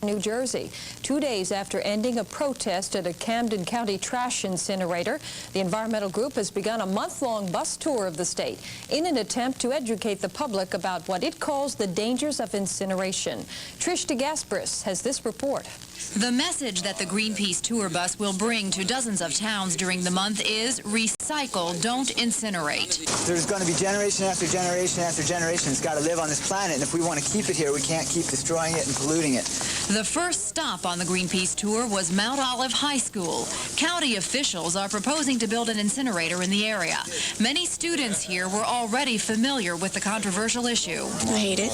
New Jersey. 2 days after ending a protest at a Camden County trash incinerator, the environmental group has begun a month-long bus tour of the state in an attempt to educate the public about what it calls the dangers of incineration. Trish DeGasperis has this report. The message that the Greenpeace tour bus will bring to dozens of towns during the month is recycle, don't incinerate. There's going to be generation after generation after generation. It's got to live on this planet, and if we want to keep it here, we can't keep destroying it and polluting it. The first stop on the Greenpeace tour was Mount Olive High School. County officials are proposing to build an incinerator in the area. Many students here were already familiar with the controversial issue. I hate it.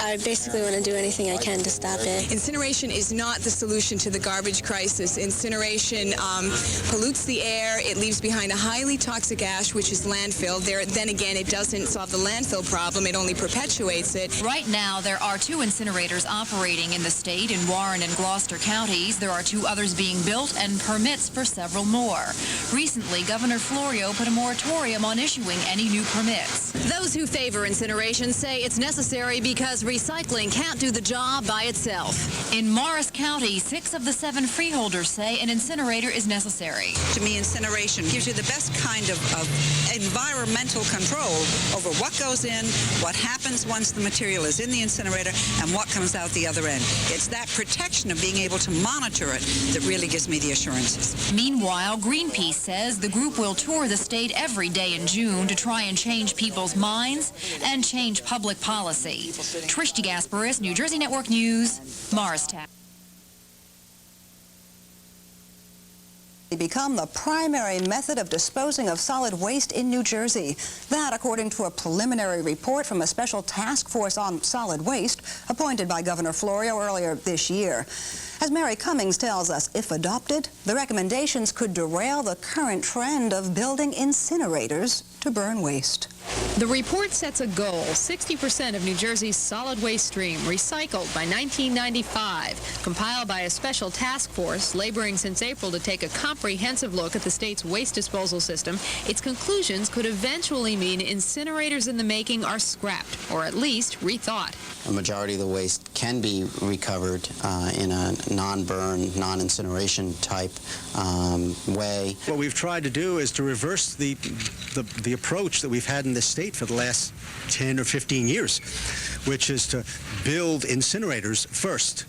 I basically want to do anything I can to stop it. Incineration is not the solution to the garbage crisis. Incineration pollutes the air. It leaves behind a highly toxic ash, which is landfill. Then again, it doesn't solve the landfill problem. It only perpetuates it. Right now, there are 2 incinerators operating in the state in Warren and Gloucester counties. There are 2 others being built and permits for several more. Recently, Governor Florio put a moratorium on issuing any new permits. Those who favor incineration say it's necessary because recycling can't do the job by itself. In Morris County, 6 of the 7 freeholders say an incinerator is necessary. To me, incineration gives you the best kind of environmental control over what goes in, what happens once the material is in the incinerator, and what comes out the other end. It's that protection of being able to monitor it that really gives me the assurances. Meanwhile, Greenpeace says the group will tour the state every day in June to try and change people's minds and change public policy. Trish DeGasperis, New Jersey Network News, Morristown. Become the primary method of disposing of solid waste in New Jersey. That, according to a preliminary report from a special task force on solid waste appointed by Governor Florio earlier this year. As Mary Cummings tells us, if adopted, the recommendations could derail the current trend of building incinerators to burn waste. The report sets a goal: 60% of New Jersey's solid waste stream recycled by 1995. Compiled by a special task force laboring since April to take a comprehensive look at the state's waste disposal system, its conclusions could eventually mean incinerators in the making are scrapped, or at least rethought. A majority of the waste can be recovered in a non-burn, non-incineration type way. What we've tried to do is to reverse the approach that we've had in this state for the last 10 or 15 years, which is to build incinerators first.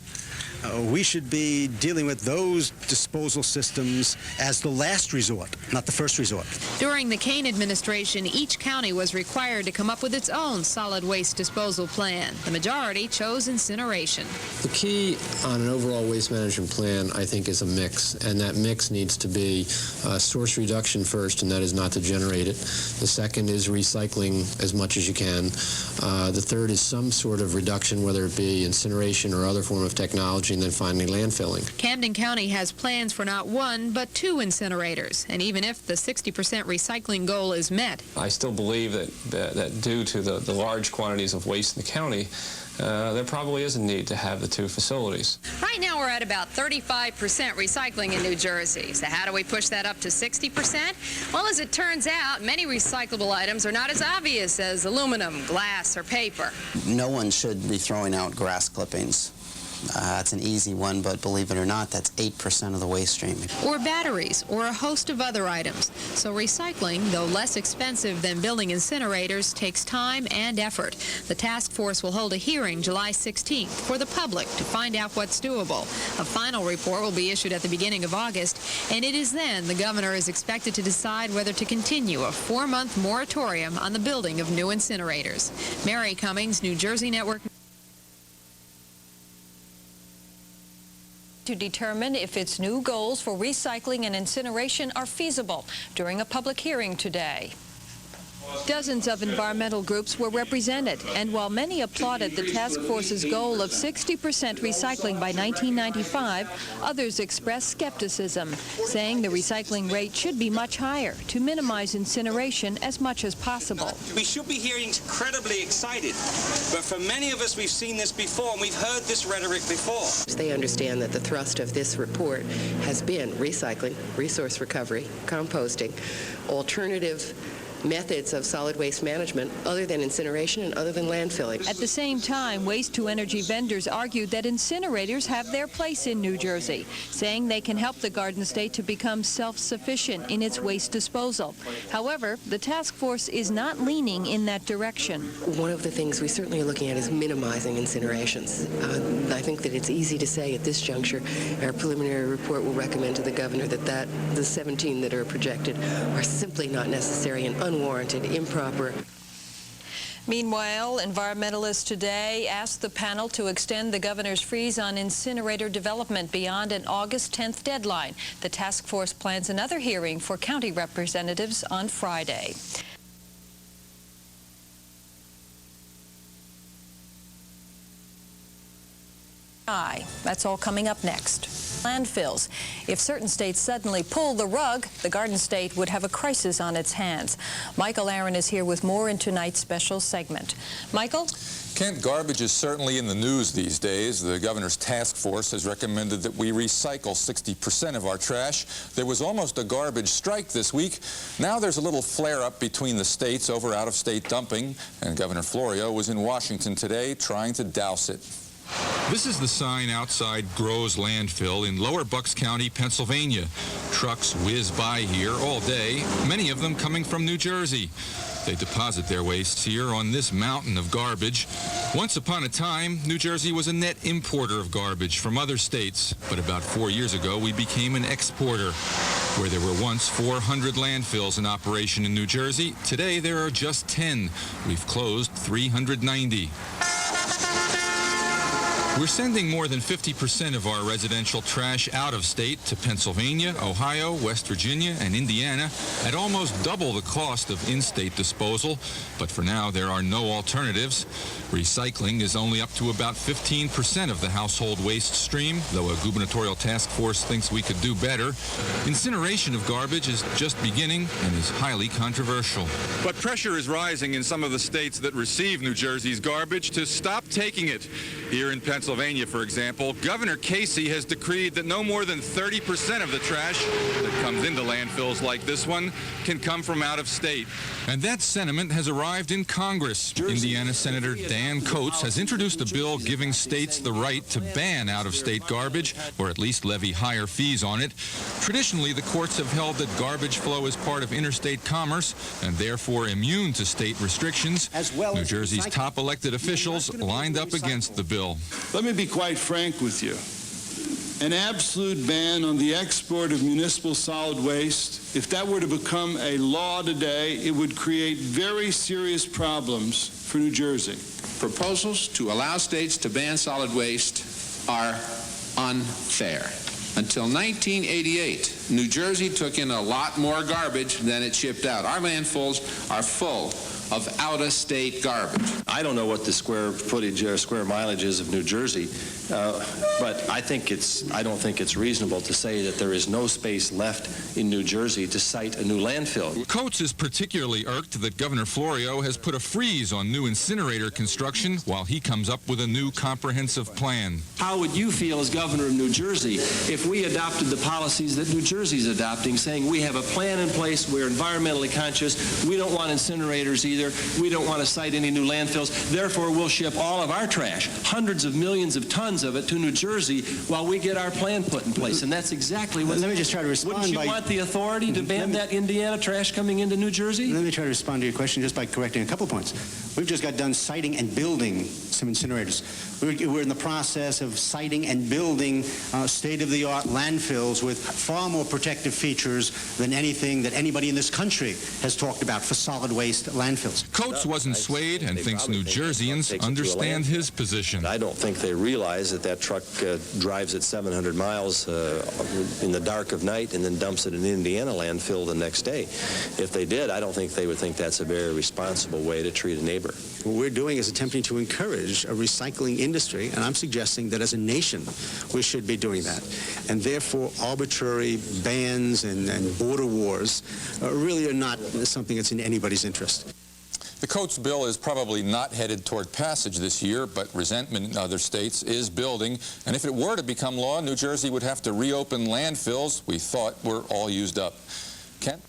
We should be dealing with those disposal systems as the last resort, not the first resort. During the Kane administration, each county was required to come up with its own solid waste disposal plan. The majority chose incineration. The key on an overall waste management plan, I think, is a mix, and that mix needs to be source reduction first, and that is not to generate it. The second is recycling as much as you can. The third is some sort of reduction, whether it be incineration or other form of technology, and then finally landfilling. Camden County has plans for not 1, but 2 incinerators, and even if the 60% recycling goal is met, I still believe that due to the large quantities of waste in the county, there probably is a need to have the 2 facilities. Right now we're at about 35% recycling in New Jersey. So how do we push that up to 60%? Well, as it turns out, many recyclable items are not as obvious as aluminum, glass, or paper. No one should be throwing out grass clippings. That's an easy one, but believe it or not, that's 8% of the waste stream. Or batteries, or a host of other items. So recycling, though less expensive than building incinerators, takes time and effort. The task force will hold a hearing July 16th for the public to find out what's doable. A final report will be issued at the beginning of August, and it is then the governor is expected to decide whether to continue a 4-month moratorium on the building of new incinerators. Mary Cummings, New Jersey Network. To determine if its new goals for recycling and incineration are feasible during a public hearing today. Dozens of environmental groups were represented, and while many applauded the task force's goal of 60% recycling by 1995, others expressed skepticism, saying the recycling rate should be much higher to minimize incineration as much as possible. We should be here incredibly excited, but for many of us, we've seen this before, and we've heard this rhetoric before. They understand that the thrust of this report has been recycling, resource recovery, composting, alternative methods of solid waste management other than incineration and other than landfilling. At the same time, waste-to-energy vendors argued that incinerators have their place in New Jersey, saying they can help the Garden State to become self-sufficient in its waste disposal. However, the task force is not leaning in that direction. One of the things we certainly are looking at is minimizing incinerations. I think that it's easy to say at this juncture, our preliminary report will recommend to the governor that the 17 that are projected are simply not necessary and unwarranted, improper. Meanwhile, environmentalists today asked the panel to extend the governor's freeze on incinerator development beyond an August 10th deadline. The task force plans another hearing for county representatives on Friday. That's all coming up next. Landfills. If certain states suddenly pull the rug, the Garden State would have a crisis on its hands. Michael Aaron is here with more in tonight's special segment. Michael? Kent, garbage is certainly in the news these days. The governor's task force has recommended that we recycle 60% of our trash. There was almost a garbage strike this week. Now there's a little flare-up between the states over out-of-state dumping, and Governor Florio was in Washington today trying to douse it. This is the sign outside Groves Landfill in Lower Bucks County, Pennsylvania. Trucks whiz by here all day, many of them coming from New Jersey. They deposit their wastes here on this mountain of garbage. Once upon a time, New Jersey was a net importer of garbage from other states. But about 4 years ago, we became an exporter. Where there were once 400 landfills in operation in New Jersey, today there are just 10. We've closed 390. We're sending more than 50% of our residential trash out of state to Pennsylvania, Ohio, West Virginia, and Indiana at almost double the cost of in-state disposal. But for now, there are no alternatives. Recycling is only up to about 15% of the household waste stream, though a gubernatorial task force thinks we could do better. Incineration of garbage is just beginning and is highly controversial. But pressure is rising in some of the states that receive New Jersey's garbage to stop taking it. Here in Pennsylvania, for example, Governor Casey has decreed that no more than 30% of the trash that comes into landfills like this one can come from out of state. And that sentiment has arrived in Congress. Indiana Senator Dan Coates has introduced a bill giving states the right to ban out-of-state garbage, or at least levy higher fees on it. Traditionally, the courts have held that garbage flow is part of interstate commerce and therefore immune to state restrictions. New Jersey's top elected officials lined up against the bill. Let me be quite frank with you. An absolute ban on the export of municipal solid waste, if that were to become a law today, it would create very serious problems for New Jersey. Proposals to allow states to ban solid waste are unfair. Until 1988, New Jersey took in a lot more garbage than it shipped out. Our landfills are full of out-of-state garbage. I don't know what the square footage or square mileage is of New Jersey, but I don't think it's reasonable to say that there is no space left in New Jersey to site a new landfill. Coates is particularly irked that Governor Florio has put a freeze on new incinerator construction while he comes up with a new comprehensive plan. How would you feel as governor of New Jersey if we adopted the policies that New Jersey's adopting, saying we have a plan in place, we're environmentally conscious, we don't want incinerators either, we don't want to site any new landfills, therefore we'll ship all of our trash, hundreds of millions of tons of it, to New Jersey while we get our plan put in place. And that's exactly what... Let me just try to respond. Wouldn't you want the authority to ban that Indiana trash coming into New Jersey? Let me try to respond to your question just by correcting a couple of points. We've just got done siting and building some incinerators. We're in the process of siting and building state-of-the-art landfills with far more protective features than anything that anybody in this country has talked about for solid waste landfills. Coates wasn't swayed and thinks New Jerseyans understand his position. I don't think they realize that that truck drives at 700 miles in the dark of night and then dumps it in Indiana landfill the next day. If they did, I don't think they would think that's a very responsible way to treat a neighbor. What we're doing is attempting to encourage a recycling industry, and I'm suggesting that as a nation we should be doing that. And therefore arbitrary bans and border wars really are not something that's in anybody's interest. The Coates bill is probably not headed toward passage this year, but resentment in other states is building. And if it were to become law, New Jersey would have to reopen landfills we thought were all used up. Kent?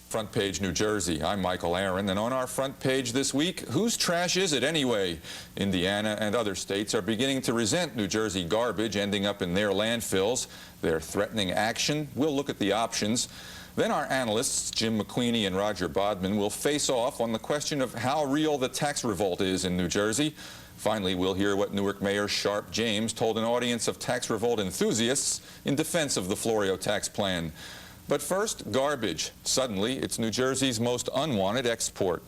Front Page New Jersey. I'm Michael Aaron, and on our front page this week, whose trash is it anyway? Indiana and other states are beginning to resent New Jersey garbage ending up in their landfills. They're threatening action. We'll look at the options. Then our analysts, Jim McQueenie and Roger Bodman, will face off on the question of how real the tax revolt is in New Jersey. Finally, we'll hear what Newark Mayor Sharp James told an audience of tax revolt enthusiasts in defense of the Florio tax plan. But first, garbage. Suddenly, it's New Jersey's most unwanted export.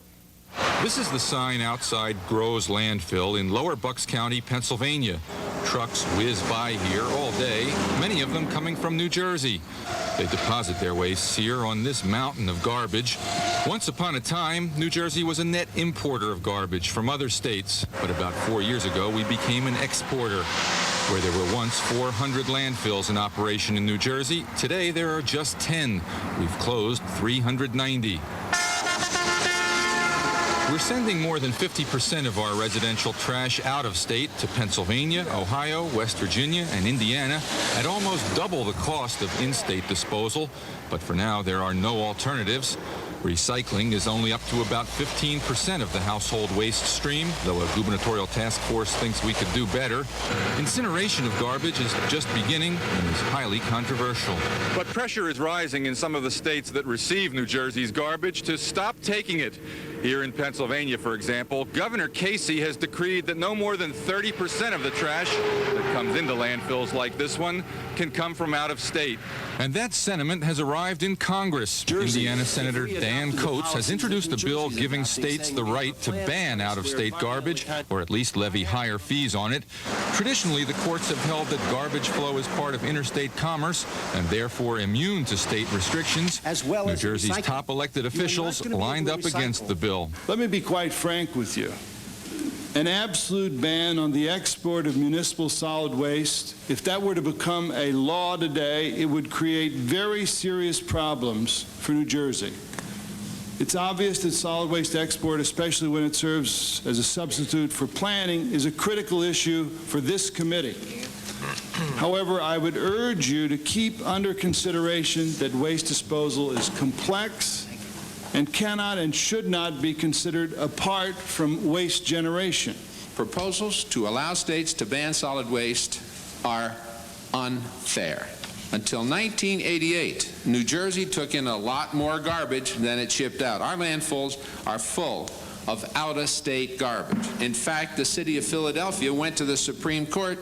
This is the sign outside Groves Landfill in Lower Bucks County, Pennsylvania. Trucks whiz by here all day, many of them coming from New Jersey. They deposit their wastes here on this mountain of garbage. Once upon a time, New Jersey was a net importer of garbage from other states. But about 4 years ago, we became an exporter. Where there were once 400 landfills in operation in New Jersey, today there are just 10. We've closed 390. We're sending more than 50% of our residential trash out of state to Pennsylvania, Ohio, West Virginia, and Indiana at almost double the cost of in-state disposal. But for now, there are no alternatives. Recycling is only up to about 15% of the household waste stream, though a gubernatorial task force thinks we could do better. Incineration of garbage is just beginning and is highly controversial. But pressure is rising in some of the states that receive New Jersey's garbage to stop taking it. Here in Pennsylvania, for example, Governor Casey has decreed that no more than 30% of the trash that comes into landfills like this one can come from out of state. And that sentiment has arrived in Congress. Indiana Senator Dan Coates has introduced a bill giving states the right to ban out-of-state garbage, or at least levy higher fees on it. Traditionally, the courts have held that garbage flow is part of interstate commerce and therefore immune to state restrictions. New Jersey's top elected officials lined up against the bill. Let me be quite frank with you. An absolute ban on the export of municipal solid waste, if that were to become a law today, it would create very serious problems for New Jersey. It's obvious that solid waste export, especially when it serves as a substitute for planning, is a critical issue for this committee. However, I would urge you to keep under consideration that waste disposal is complex and cannot and should not be considered apart from waste generation. Proposals to allow states to ban solid waste are unfair. Until 1988, New Jersey took in a lot more garbage than it shipped out. Our landfills are full of out-of-state garbage. In fact, the city of Philadelphia went to the Supreme Court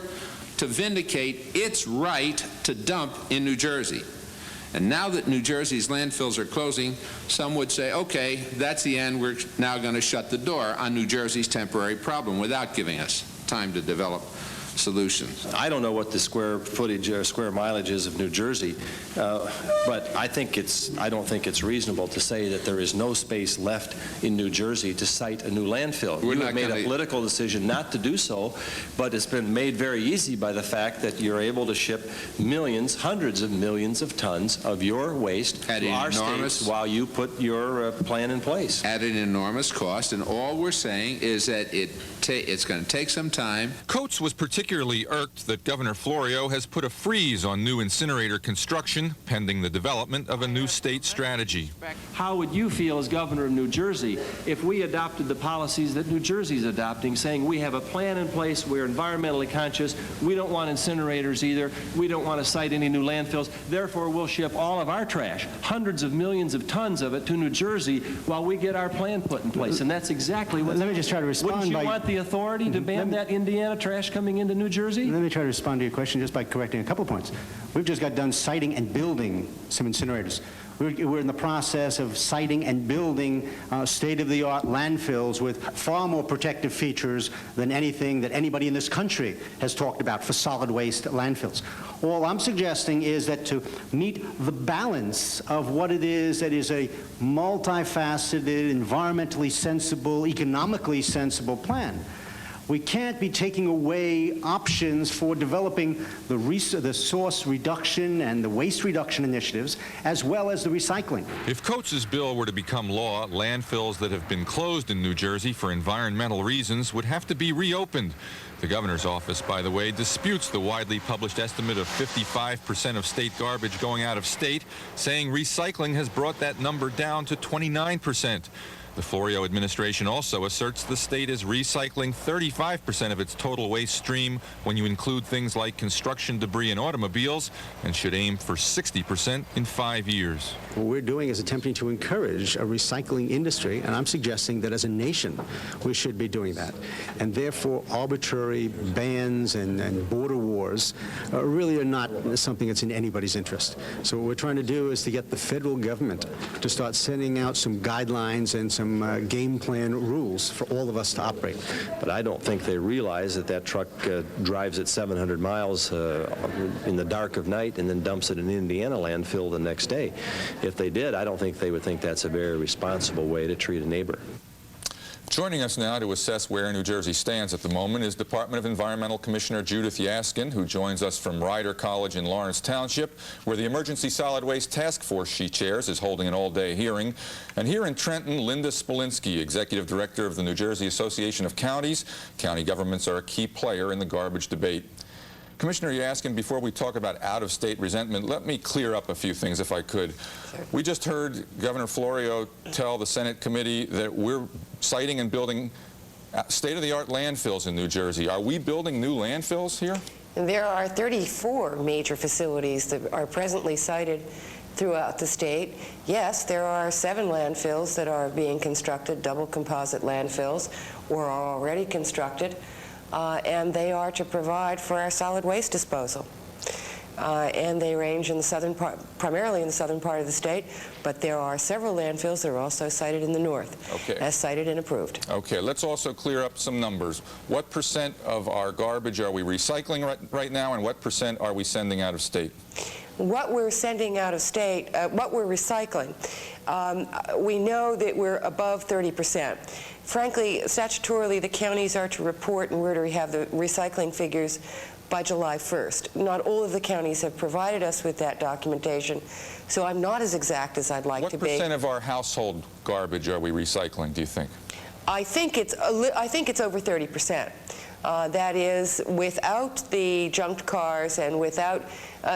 to vindicate its right to dump in New Jersey. And now that New Jersey's landfills are closing, some would say, okay, that's the end. We're now going to shut the door on New Jersey's temporary problem without giving us time to develop solutions. I don't know what the square footage or square mileage is of New Jersey, but I don't think it's reasonable to say that there is no space left in New Jersey to site a new landfill. You have made a political decision not to do so, but it's been made very easy by the fact that you're able to ship millions, hundreds of millions of tons of your waste to our states while you put your plan in place. At an enormous cost, and all we're saying is that it's going to take some time. Coates was particularly irked that Governor Florio has put a freeze on new incinerator construction pending the development of a new state strategy. How would you feel as governor of New Jersey if we adopted the policies that New Jersey's adopting, saying we have a plan in place, we're environmentally conscious, we don't want incinerators either, we don't want to site any new landfills, therefore we'll ship all of our trash, hundreds of millions of tons of it, to New Jersey while we get our plan put in place. And that's exactly what... Let me just try to respond. Wouldn't you want the authority to ban that Indiana trash coming into New Jersey? Let me try to respond to your question just by correcting a couple of points. We've just got done siting and building some incinerators. We're in the process of siting and building state-of-the-art landfills with far more protective features than anything that anybody in this country has talked about for solid waste landfills. All I'm suggesting is that to meet the balance of what it is that is a multifaceted, environmentally sensible, economically sensible plan, We can't be taking away options for developing the source reduction and the waste reduction initiatives, as well as the recycling. If Coates' bill were to become law, landfills that have been closed in New Jersey for environmental reasons would have to be reopened. The governor's office, by the way, disputes the widely published estimate of 55% of state garbage going out of state, saying recycling has brought that number down to 29%. The Florio administration also asserts the state is recycling 35% of its total waste stream when you include things like construction debris and automobiles, and should aim for 60% in 5 years. What we're doing is attempting to encourage a recycling industry, and I'm suggesting that as a nation we should be doing that. And therefore arbitrary bans and border wars really are not something that's in anybody's interest. So what we're trying to do is to get the federal government to start sending out some guidelines and some game plan rules for all of us to operate. But I don't think they realize that that truck drives at 700 miles in the dark of night and then dumps it in Indiana landfill the next day. If they did, I don't think they would think that's a very responsible way to treat a neighbor. Joining us now to assess where New Jersey stands at the moment is Department of Environmental Commissioner Judith Yaskin, who joins us from Ryder College in Lawrence Township, where the Emergency Solid Waste Task Force she chairs is holding an all-day hearing. And here in Trenton, Linda Spolinsky, Executive Director of the New Jersey Association of Counties. County governments are a key player in the garbage debate. Commissioner Yaskin, before we talk about out-of-state resentment, let me clear up a few things if I could. Sure. We just heard Governor Florio tell the Senate committee that we're siting and building state-of-the-art landfills in New Jersey. Are we building new landfills here? There are 34 major facilities that are presently sited throughout the state. Yes, there are 7 landfills that are being constructed, double composite landfills, or are already constructed. And they are to provide for our solid waste disposal. And they range in the southern part, primarily in the southern part of the state, but there are several landfills that are also sited in the north, as cited and approved. Okay, let's also clear up some numbers. What % of our garbage are we recycling right now, and what % are we sending out of state? What we're sending out of state, what we're recycling, we know that we're above 30%. Frankly, statutorily, the counties are to report, and we're to have the recycling figures by July 1st. Not all of the counties have provided us with that documentation, so I'm not as exact as I'd like to be. What % of our household garbage are we recycling, do you think? I think it's over 30%. That is, without the junked cars and without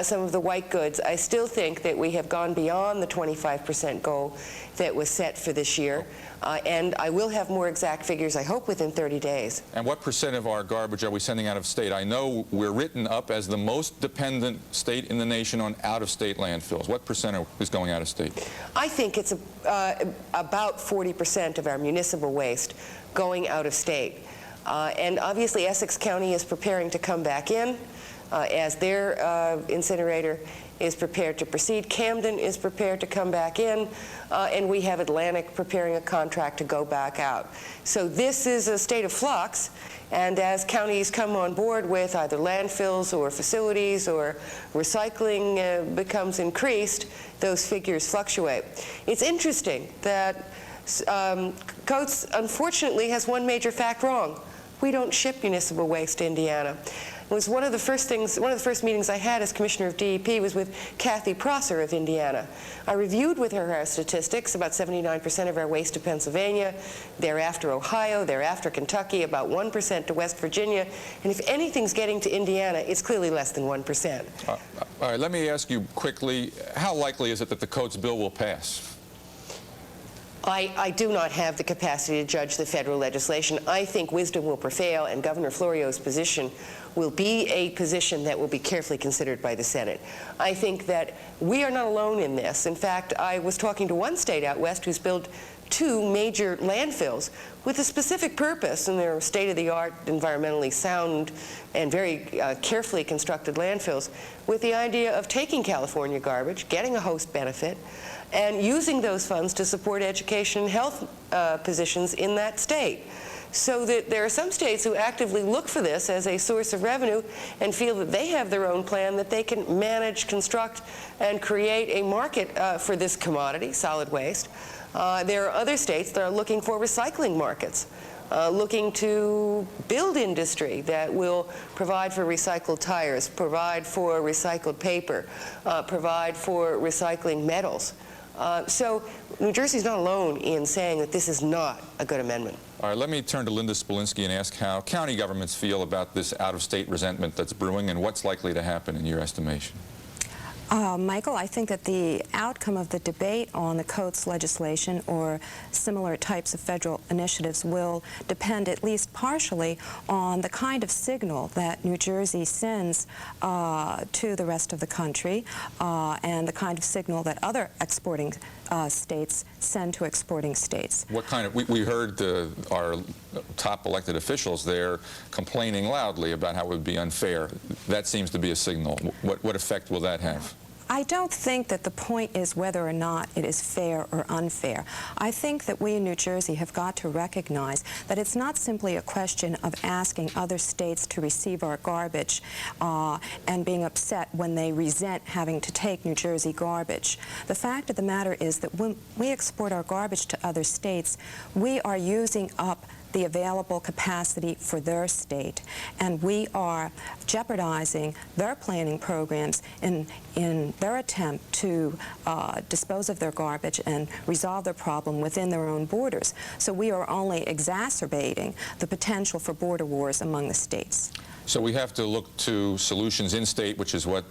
some of the white goods, I still think that we have gone beyond the 25% goal that was set for this year. And I will have more exact figures, I hope, within 30 days. And what % of our garbage are we sending out of state? I know we're written up as the most dependent state in the nation on out-of-state landfills. What % is going out of state? I think it's about 40% of our municipal waste going out of state. And obviously Essex County is preparing to come back in as their incinerator is prepared to proceed. Camden is prepared to come back in, and we have Atlantic preparing a contract to go back out. So this is a state of flux, and as counties come on board with either landfills or facilities or recycling becomes increased, those figures fluctuate. It's interesting that Coates unfortunately has one major fact wrong. We don't ship municipal waste to Indiana. It was one of the first meetings I had as Commissioner of DEP was with Kathy Prosser of Indiana. I reviewed with her our statistics, about 79% of our waste to Pennsylvania, thereafter Ohio, thereafter Kentucky, about 1% to West Virginia, and if anything's getting to Indiana, it's clearly less than 1%. All right, let me ask you quickly, how likely is it that the Coates bill will pass? I do not have the capacity to judge the federal legislation. I think wisdom will prevail, and Governor Florio's position will be a position that will be carefully considered by the Senate. I think that we are not alone in this. In fact, I was talking to one state out west who's built 2 major landfills with a specific purpose, and they're state-of-the-art, environmentally sound, and very carefully constructed landfills, with the idea of taking California garbage, getting a host benefit, and using those funds to support education and health positions in that state. So that there are some states who actively look for this as a source of revenue and feel that they have their own plan that they can manage, construct, and create a market for this commodity, solid waste. There are other states that are looking for recycling markets. looking to build industry that will provide for recycled tires, provide for recycled paper, provide for recycling metals. So New Jersey's not alone in saying that this is not a good amendment. All right, let me turn to Linda Spolinsky and ask how county governments feel about this out-of-state resentment that's brewing and what's likely to happen in your estimation. Michael, I think that the outcome of the debate on the Coates legislation or similar types of federal initiatives will depend at least partially on the kind of signal that New Jersey sends to the rest of the country and the kind of signal that other exporting states send to exporting states. What kind of, we heard our top elected officials there complaining loudly about how it would be unfair. That seems to be a signal. What effect will that have? I don't think that the point is whether or not it is fair or unfair. I think that we in New Jersey have got to recognize that it's not simply a question of asking other states to receive our garbage and being upset when they resent having to take New Jersey garbage. The fact of the matter is that when we export our garbage to other states, we are using up the available capacity for their state, and we are jeopardizing their planning programs in their attempt to dispose of their garbage and resolve their problem within their own borders. So we are only exacerbating the potential for border wars among the states. So we have to look to solutions in-state, which is what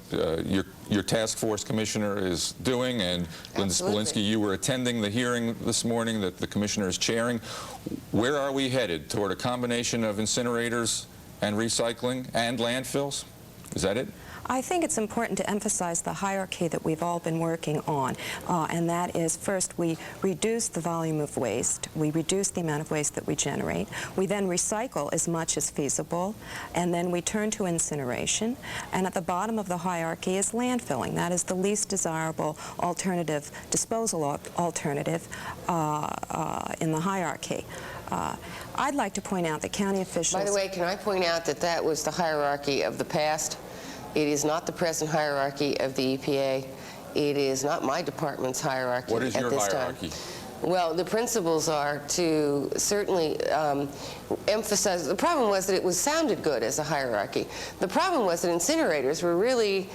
your task force commissioner is doing, and Linda Spolinsky, you were attending the hearing this morning that the commissioner is chairing. Where are we headed? Toward a combination of incinerators and recycling and landfills? Is that it? I think it's important to emphasize the hierarchy that we've all been working on, and that is, first, we reduce the volume of waste, we reduce the amount of waste that we generate, we then recycle as much as feasible, and then we turn to incineration, and at the bottom of the hierarchy is landfilling. That is the least desirable alternative, disposal alternative in the hierarchy. I'd like to point out that county officials... By the way, can I point out that that was the hierarchy of the past? It is not the present hierarchy of the EPA. It is not my department's hierarchy at this time. What is your hierarchy? Well, the principles are to certainly emphasize. The problem was that it sounded good as a hierarchy. The problem was that incinerators were really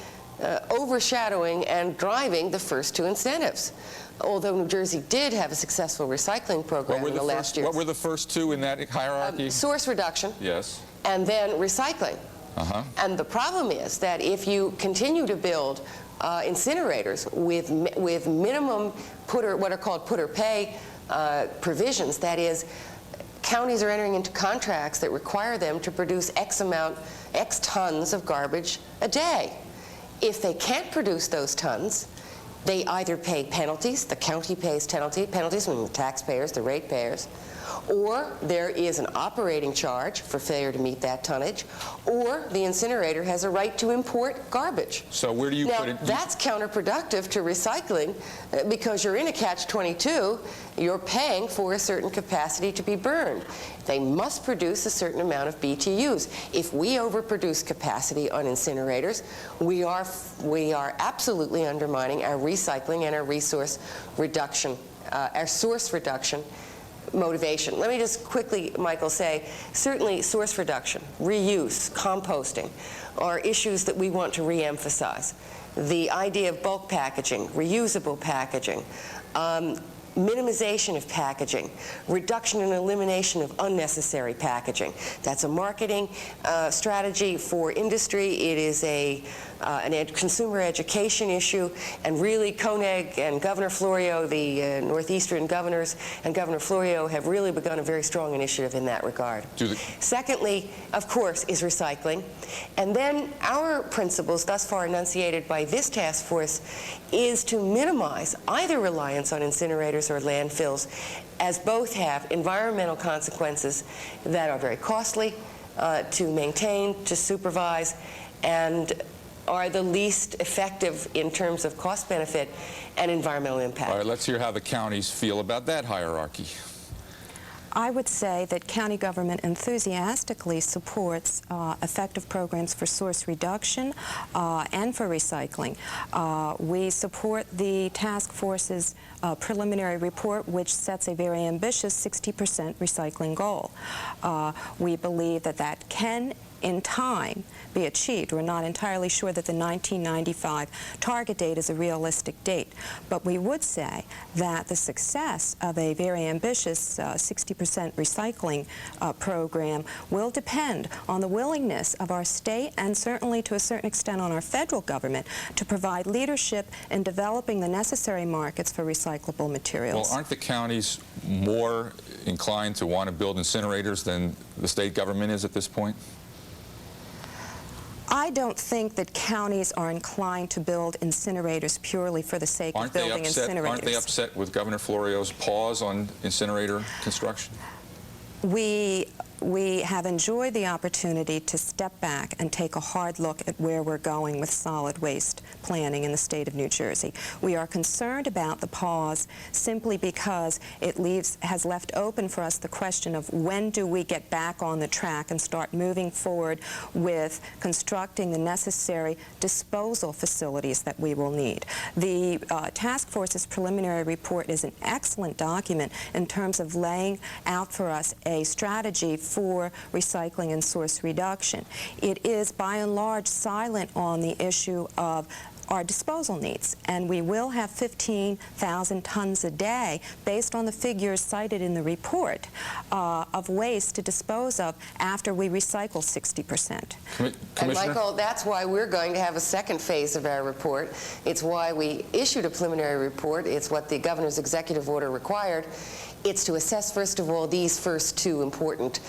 overshadowing and driving the first two incentives. Although New Jersey did have a successful recycling program in the last years. What were the first two in that hierarchy? Source reduction. Yes. And then recycling. And the problem is that if you continue to build incinerators with minimum what are called put-or-pay provisions, that is, counties are entering into contracts that require them to produce X tons of garbage a day. If they can't produce those tons, they either pay penalties, the county pays penalties from the taxpayers, the ratepayers, or there is an operating charge for failure to meet that tonnage, or the incinerator has a right to import garbage. So where do you put it? That's counterproductive to recycling because you're in a catch-22. You're paying for a certain capacity to be burned. They must produce a certain amount of BTUs. If we overproduce capacity on incinerators, we are absolutely undermining our recycling and our resource reduction, our source reduction motivation. Let me just quickly, Michael, say, certainly source reduction, reuse, composting are issues that we want to re-emphasize. The idea of bulk packaging, reusable packaging, minimization of packaging, reduction and elimination of unnecessary packaging. That's a marketing strategy for industry. It is a consumer education issue, and really Koenig and Governor Florio, the Northeastern governors, and Governor Florio have really begun a very strong initiative in that regard. Secondly, of course, is recycling. And then our principles thus far enunciated by this task force is to minimize either reliance on incinerators or landfills, as both have environmental consequences that are very costly to maintain, to supervise, and are the least effective in terms of cost benefit and environmental impact. All right, let's hear how the counties feel about that hierarchy. I would say that county government enthusiastically supports effective programs for source reduction and for recycling. We support the task force's preliminary report, which sets a very ambitious 60% recycling goal. We believe that that can in time be achieved. We're not entirely sure that the 1995 target date is a realistic date, but we would say that the success of a very ambitious 60% recycling program will depend on the willingness of our state and certainly to a certain extent on our federal government to provide leadership in developing the necessary markets for recyclable materials. Well, aren't the counties more inclined to want to build incinerators than the state government is at this point? I don't think that counties are inclined to build incinerators purely for the sake of building incinerators. Aren't they upset with Governor Florio's pause on incinerator construction? We have enjoyed the opportunity to step back and take a hard look at where we're going with solid waste planning in the state of New Jersey. We are concerned about the pause simply because it has left open for us the question of when do we get back on the track and start moving forward with constructing the necessary disposal facilities that we will need. The task force's preliminary report is an excellent document in terms of laying out for us a strategy for recycling and source reduction. It is by and large silent on the issue of our disposal needs, and we will have 15,000 tons a day, based on the figures cited in the report, of waste to dispose of after we recycle 60%. And Michael, that's why we're going to have a second phase of our report. It's why we issued a preliminary report. It's what the governor's executive order required. It's to assess, first of all, these first two important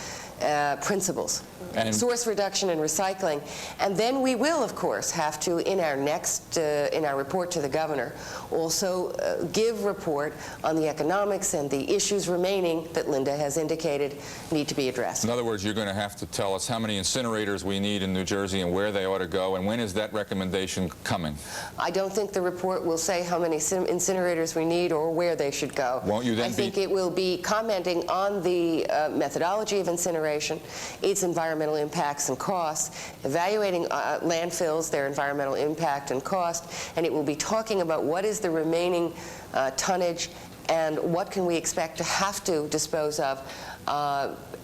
principles, source reduction and recycling. And then we will, of course, have to, in our next, in our report to the governor, also give report on the economics and the issues remaining that Linda has indicated need to be addressed. In other words, you're going to have to tell us how many incinerators we need in New Jersey and where they ought to go, and when is that recommendation coming? I don't think the report will say how many incinerators we need or where they should go. Won't you then I think it will be commenting on the methodology of incineration, its environmental impacts and costs, evaluating landfills, their environmental impact and cost, and it will be talking about what is the remaining tonnage and what can we expect to have to dispose of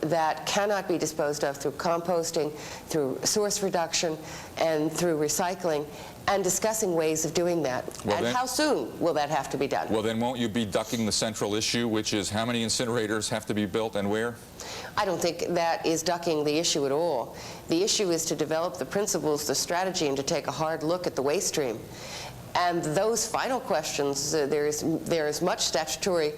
that cannot be disposed of through composting, through source reduction, and through recycling, and discussing ways of doing that. Well, and how soon will that have to be done? Well, then won't you be ducking the central issue, which is how many incinerators have to be built and where? I don't think that is ducking the issue at all. The issue is to develop the principles, the strategy, and to take a hard look at the waste stream. And those final questions, there is much statutory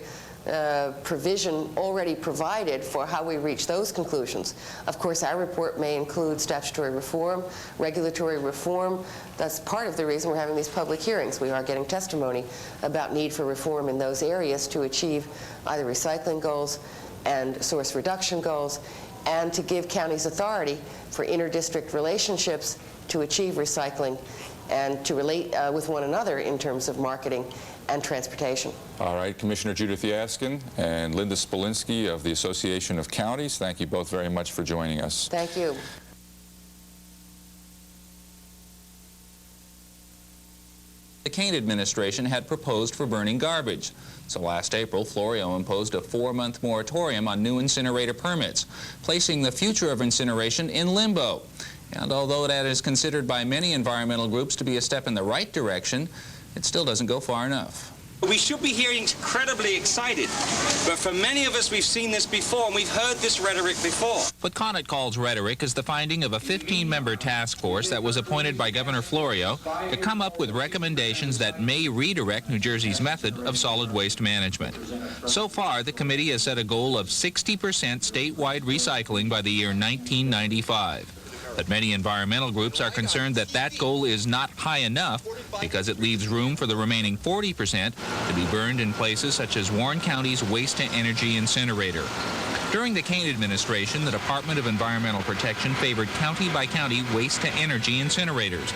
provision already provided for how we reach those conclusions. Of course, our report may include statutory reform, regulatory reform. That's part of the reason we're having these public hearings. We are getting testimony about need for reform in those areas to achieve either recycling goals and source reduction goals, and to give counties authority for inter-district relationships to achieve recycling and to relate with one another in terms of marketing and transportation. All right, Commissioner Judith Yaskin and Linda Spolinsky of the Association of Counties, thank you both very much for joining us. Thank you. The Kane administration had proposed for burning garbage. So last April, Florio imposed a 4-month moratorium on new incinerator permits, placing the future of incineration in limbo. And although that is considered by many environmental groups to be a step in the right direction, it still doesn't go far enough. We should be here incredibly excited, but for many of us, we've seen this before, and we've heard this rhetoric before. What Conant calls rhetoric is the finding of a 15-member task force that was appointed by Governor Florio to come up with recommendations that may redirect New Jersey's method of solid waste management. So far, the committee has set a goal of 60% statewide recycling by the year 1995. But many environmental groups are concerned that that goal is not high enough because it leaves room for the remaining 40% to be burned in places such as Warren County's waste-to-energy incinerator. During the Kane administration, the Department of Environmental Protection favored county-by-county waste-to-energy incinerators.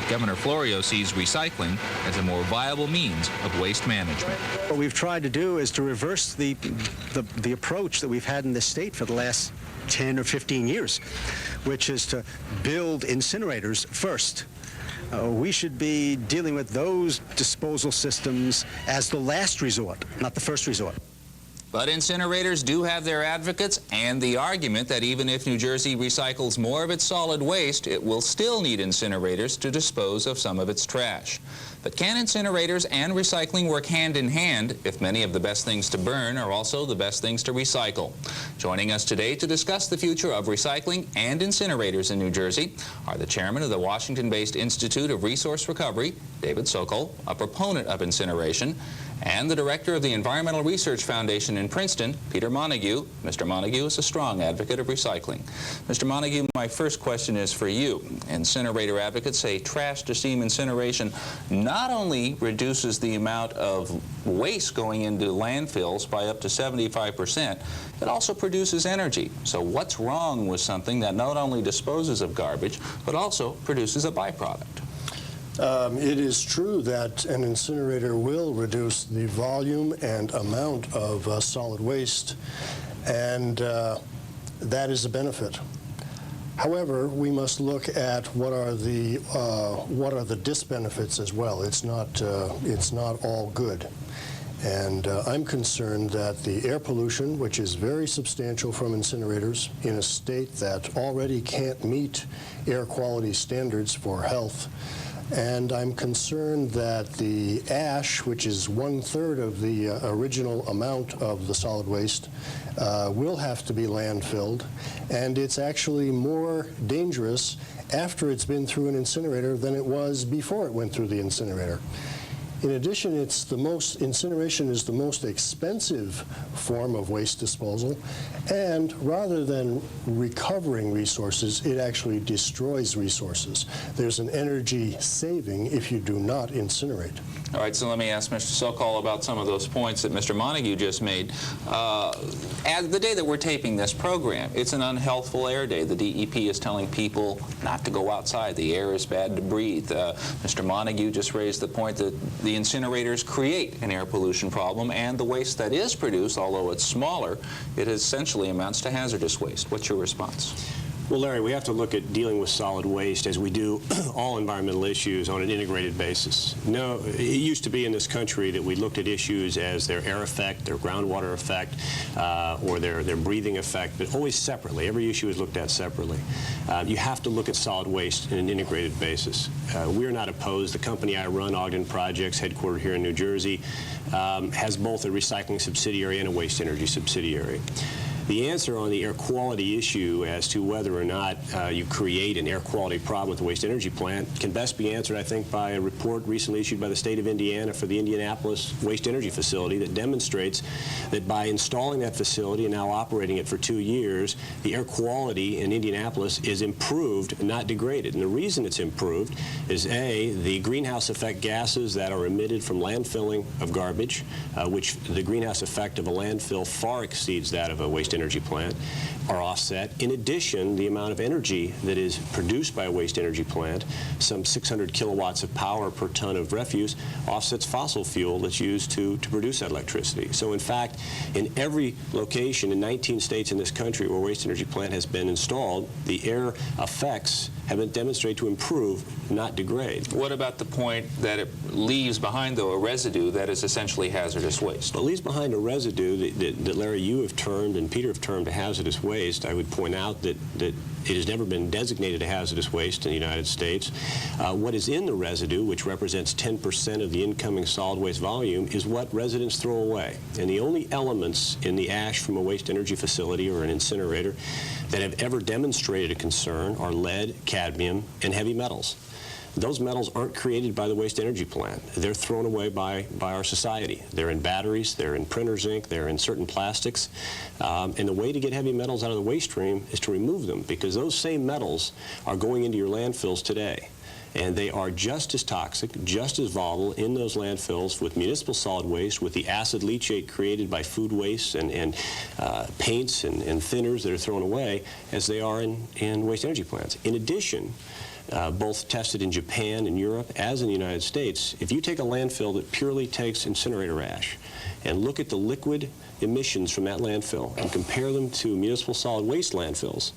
The Governor Florio sees recycling as a more viable means of waste management. What we've tried to do is to reverse the approach that we've had in this state for the last 10 or 15 years, which is to build incinerators first. We should be dealing with those disposal systems as the last resort, not the first resort. But incinerators do have their advocates and the argument that even if New Jersey recycles more of its solid waste, it will still need incinerators to dispose of some of its trash. But can incinerators and recycling work hand in hand if many of the best things to burn are also the best things to recycle? Joining us today to discuss the future of recycling and incinerators in New Jersey are the chairman of the Washington-based Institute of Resource Recovery, David Sokol, a proponent of incineration, and the director of the Environmental Research Foundation in Princeton, Peter Montague. Mr. Montague is a strong advocate of recycling. Mr. Montague, my first question is for you. Incinerator advocates say trash-to-steam incineration not only reduces the amount of waste going into landfills by up to 75%, it also produces energy. So what's wrong with something that not only disposes of garbage, but also produces a byproduct? It is true that an incinerator will reduce the volume and amount of solid waste, and that is a benefit. However, we must look at what are the disbenefits as well. It's not all good. And I'm concerned that the air pollution, which is very substantial from incinerators in a state that already can't meet air quality standards for health, and I'm concerned that the ash, which is 1/3 of the original amount of the solid waste, will have to be landfilled, and it's actually more dangerous after it's been through an incinerator than it was before it went through the incinerator. In addition, incineration is the most expensive form of waste disposal, and rather than recovering resources, it actually destroys resources. There's an energy saving if you do not incinerate. All right, so let me ask Mr. Sokol about some of those points that Mr. Montague just made. As the day that we're taping this program, it's an unhealthful air day. The DEP is telling people not to go outside. The air is bad to breathe. Mr. Montague just raised the point that the incinerators create an air pollution problem, and the waste that is produced, although it's smaller, it essentially amounts to hazardous waste. What's your response? Well, Larry, we have to look at dealing with solid waste as we do all environmental issues on an integrated basis. No, it used to be in this country that we looked at issues as their air effect, their groundwater effect, or their breathing effect, but always separately. Every issue is looked at separately. You have to look at solid waste in an integrated basis. We're not opposed. The company I run, Ogden Projects, headquartered here in New Jersey, has both a recycling subsidiary and a waste energy subsidiary. The answer on the air quality issue as to whether or not you create an air quality problem with the waste energy plant can best be answered, I think, by a report recently issued by the state of Indiana for the Indianapolis Waste Energy Facility that demonstrates that by installing that facility and now operating it for 2 years, the air quality in Indianapolis is improved, not degraded. And the reason it's improved is, A, the greenhouse effect gases that are emitted from landfilling of garbage, which the greenhouse effect of a landfill far exceeds that of a waste energy plant, are offset. In addition, the amount of energy that is produced by a waste energy plant, some 600 kilowatts of power per ton of refuse, offsets fossil fuel that's used to produce that electricity. So in fact, in every location in 19 states in this country where a waste energy plant has been installed, the air effects have been demonstrated to improve, not degrade. What about the point that it leaves behind, though, a residue that is essentially hazardous waste? Well, it leaves behind a residue that Larry, you have termed and Peter have termed a hazardous waste. I would point out that it has never been designated a hazardous waste in the United States. What is in the residue, which represents 10% of the incoming solid waste volume, is what residents throw away. And the only elements in the ash from a waste energy facility or an incinerator that have ever demonstrated a concern are lead, cadmium, and heavy metals. Those metals aren't created by the waste energy plant. They're thrown away by our society. They're in batteries, they're in printer's ink, they're in certain plastics. And the way to get heavy metals out of the waste stream is to remove them, because those same metals are going into your landfills today. And they are just as toxic, just as volatile in those landfills with municipal solid waste, with the acid leachate created by food waste and paints and thinners that are thrown away, as they are in waste energy plants. In addition, both tested in Japan and Europe as in the United States. If you take a landfill that purely takes incinerator ash and look at the liquid emissions from that landfill and compare them to municipal solid waste landfills,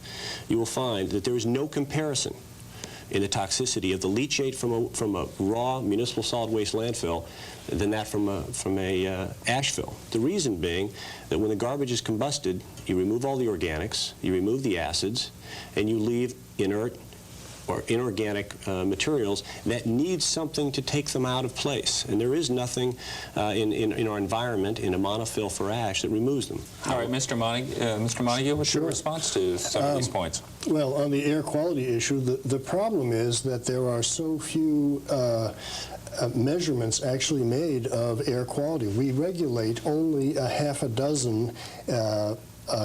you will find that there is no comparison in the toxicity of the leachate from a raw municipal solid waste landfill than that from a ash fill. The reason being that when the garbage is combusted, you remove all the organics, you remove the acids, and you leave inert or inorganic materials that need something to take them out of place. And there is nothing in our environment, in a monofill for ash, that removes them. All right, Mr. Montague, what's your response to some of these points? Well, on the air quality issue, the problem is that there are so few measurements actually made of air quality. We regulate only a half a dozen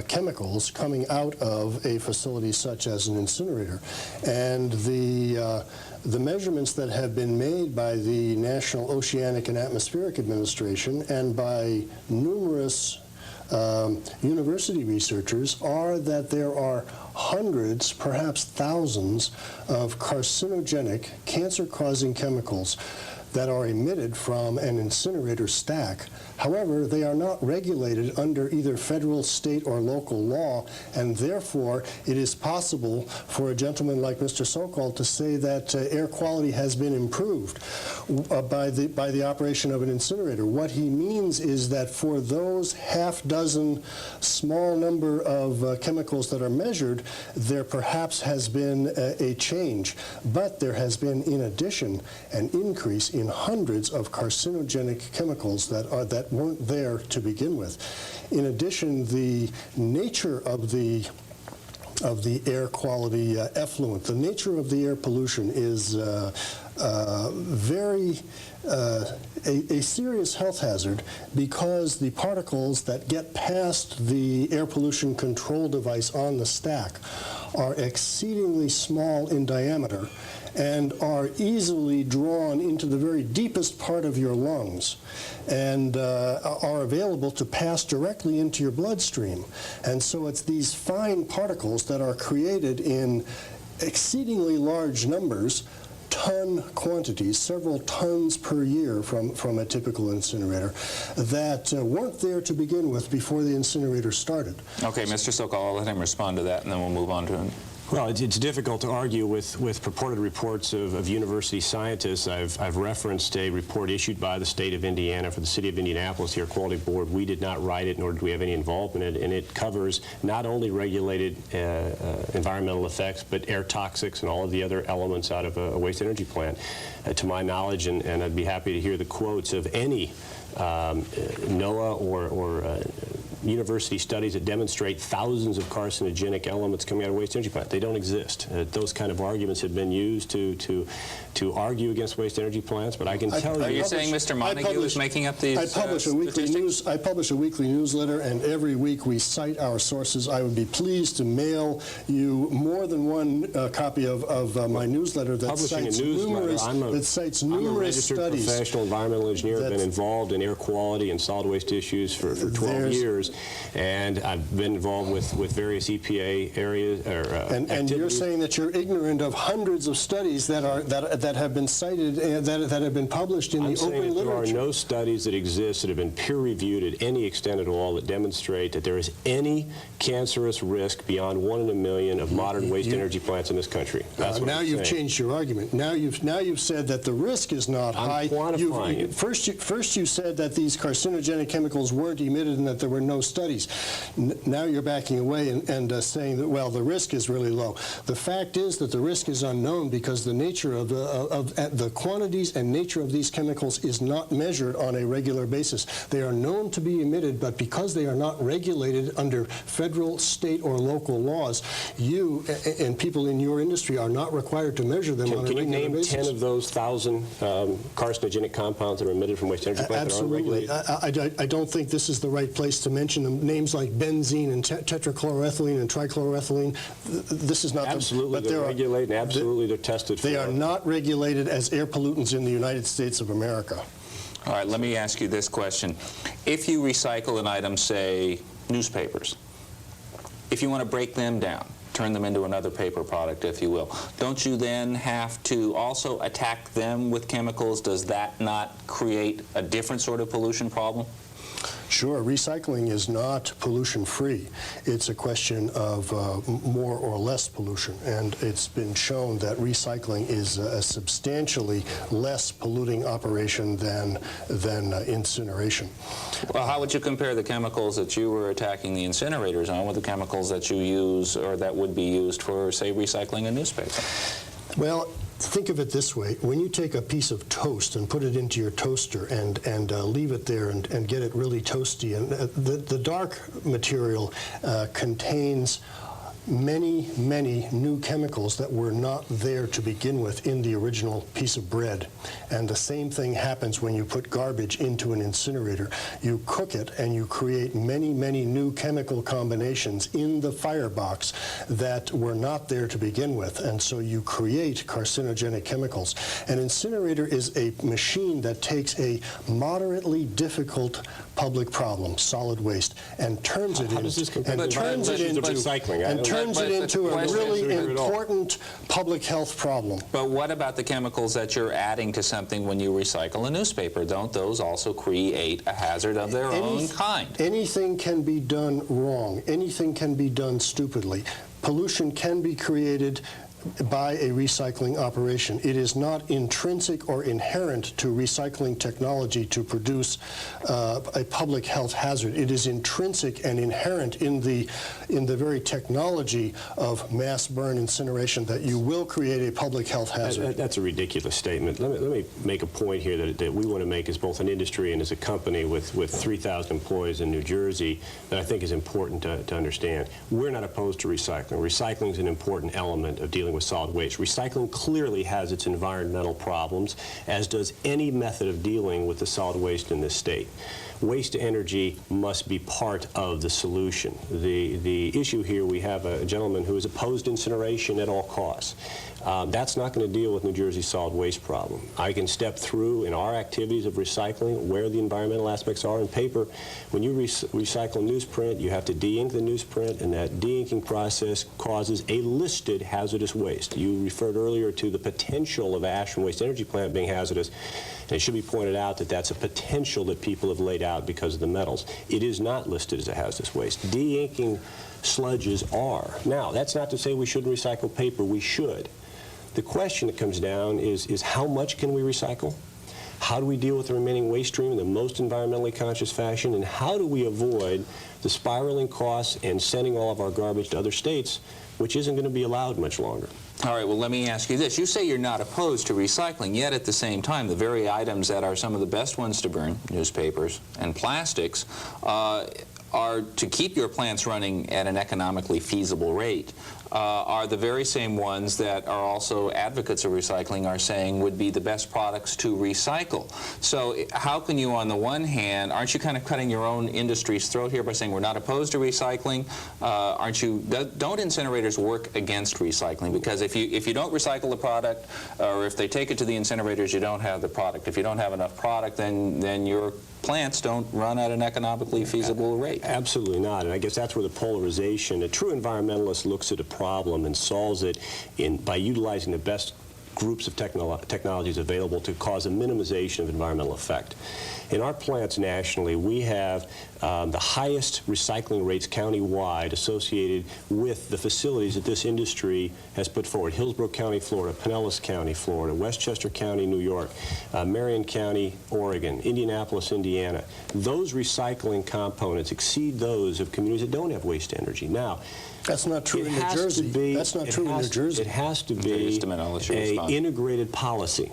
chemicals coming out of a facility such as an incinerator. And the measurements that have been made by the National Oceanic and Atmospheric Administration and by numerous university researchers are that there are hundreds, perhaps thousands, of carcinogenic, cancer-causing chemicals that are emitted from an incinerator stack. However, they are not regulated under either federal, state, or local law, and therefore it is possible for a gentleman like Mr. Sokol to say that air quality has been improved by the operation of an incinerator. What he means is that for those half dozen small number of chemicals that are measured, there perhaps has been a change, but there has been, in addition, an increase in hundreds of carcinogenic chemicals that weren't there to begin with. In addition, the nature of the air quality effluent, the nature of the air pollution is a serious health hazard, because the particles that get past the air pollution control device on the stack are exceedingly small in diameter and are easily drawn into the very deepest part of your lungs and are available to pass directly into your bloodstream. And so it's these fine particles that are created in exceedingly large numbers, ton quantities, several tons per year from a typical incinerator, that weren't there to begin with before the incinerator started. Okay, Mr. Sokol, I'll let him respond to that, and then we'll move on to him. Well, it's difficult to argue with purported reports of university scientists. I've referenced a report issued by the state of Indiana for the city of Indianapolis, the Air Quality Board. We did not write it, nor did we have any involvement in it, and it covers not only regulated environmental effects, but air toxics and all of the other elements out of a waste energy plant. To my knowledge, and I'd be happy to hear the quotes of any NOAA or university studies that demonstrate thousands of carcinogenic elements coming out of waste energy plants. They don't exist. Those kind of arguments have been used to argue against waste energy plants, but I can tell you... Are you saying Mr. Montague is making up these statistics? I publish a weekly newsletter, and every week we cite our sources. I would be pleased to mail you more than one copy of my newsletter that cites numerous studies. I'm a registered professional environmental engineer. I've been involved in air quality and solid waste issues for 12 years, and I've been involved with various EPA areas and you're saying that you're ignorant of hundreds of studies that have been cited that have been published in the open literature. There are no studies that exist that have been peer-reviewed at any extent at all that demonstrate that there is any cancerous risk beyond 1 in a million of modern waste energy plants in this country. That's what now I'm you've saying. changed your argument. Now you've said that the risk is not high. I'm quantifying it. First you said that these carcinogenic chemicals weren't emitted and that there were no studies. Now you're backing away and saying that, well, the risk is really low. The fact is that the risk is unknown because the nature of the quantities and nature of these chemicals is not measured on a regular basis. They are known to be emitted, but because they are not regulated under federal, state, or local laws, you and people in your industry are not required to measure them on a regular basis. Can you name 10 of those 1,000 carcinogenic compounds that are emitted from waste energy plants that aren't regulated? Absolutely. I don't think this is the right place to mention them. Names like benzene and tetrachloroethylene and trichloroethylene. This is not absolutely. They're regulated, and absolutely they're tested for. They are not regulated as air pollutants in the United States of America. All right, let me ask you this question. If you recycle an item, say newspapers, if you want to break them down, turn them into another paper product, if you will. Don't you then have to also attack them with chemicals? Does that not create a different sort of pollution problem? Sure, recycling is not pollution-free. It's a question of more or less pollution, and it's been shown that recycling is a substantially less polluting operation than incineration. Well, how would you compare the chemicals that you were attacking the incinerators on with the chemicals that you use or that would be used for, say, recycling a newspaper? Well, think of it this way. When you take a piece of toast and put it into your toaster and leave it there and get it really toasty, and the dark material contains many new chemicals that were not there to begin with in the original piece of bread. And the same thing happens when you put garbage into an incinerator. You cook it and you create many new chemical combinations in the firebox that were not there to begin with, and so you create carcinogenic chemicals. An incinerator is a machine that takes a moderately difficult public problem, solid waste, and turns it into a really important public health problem. But what about the chemicals that you're adding to something when you recycle a newspaper? Don't those also create a hazard of their own kind? Anything can be done wrong. Anything can be done stupidly. Pollution can be created by a recycling operation. It is not intrinsic or inherent to recycling technology to produce a public health hazard. It is intrinsic and inherent in the very technology of mass burn incineration that you will create a public health hazard. That's a ridiculous statement. Let me make a point here that we want to make as both an industry and as a company with 3,000 employees in New Jersey that I think is important to understand. We're not opposed to recycling. Recycling is an important element of dealing with solid waste. Recycling clearly has its environmental problems, as does any method of dealing with the solid waste in this state. Waste to energy must be part of the solution. The issue here, we have a gentleman who is opposed to incineration at all costs. That's not going to deal with New Jersey's solid waste problem. I can step through in our activities of recycling where the environmental aspects are in paper. When you recycle newsprint, you have to de-ink the newsprint, and that de-inking process causes a listed hazardous waste. You referred earlier to the potential of ash from waste energy plant being hazardous. And it should be pointed out that that's a potential that people have laid out because of the metals. It is not listed as a hazardous waste. De-inking sludges are. Now, that's not to say we shouldn't recycle paper. We should. The question that comes down is how much can we recycle? How do we deal with the remaining waste stream in the most environmentally conscious fashion? And how do we avoid the spiraling costs and sending all of our garbage to other states, which isn't going to be allowed much longer? All right, well, let me ask you this. You say you're not opposed to recycling, yet at the same time, the very items that are some of the best ones to burn, newspapers and plastics, are to keep your plants running at an economically feasible rate, are the very same ones that are also advocates of recycling are saying would be the best products to recycle. So how can you, on the one hand, aren't you kind of cutting your own industry's throat here by saying we're not opposed to recycling? Don't incinerators work against recycling? Because if you don't recycle the product, or if they take it to the incinerators, you don't have the product. If you don't have enough product, then your plants don't run at an economically feasible rate. Absolutely not, and I guess that's where the polarization, a true environmentalist looks at a problem and solves it by utilizing the best groups of technologies available to cause a minimization of environmental effect. In our plants nationally, we have the highest recycling rates countywide associated with the facilities that this industry has put forward. Hillsborough County, Florida, Pinellas County, Florida, Westchester County, New York, Marion County, Oregon, Indianapolis, Indiana. Those recycling components exceed those of communities that don't have waste energy. Now, that's not true in New Jersey. That's not true in New Jersey. It has to be an integrated policy.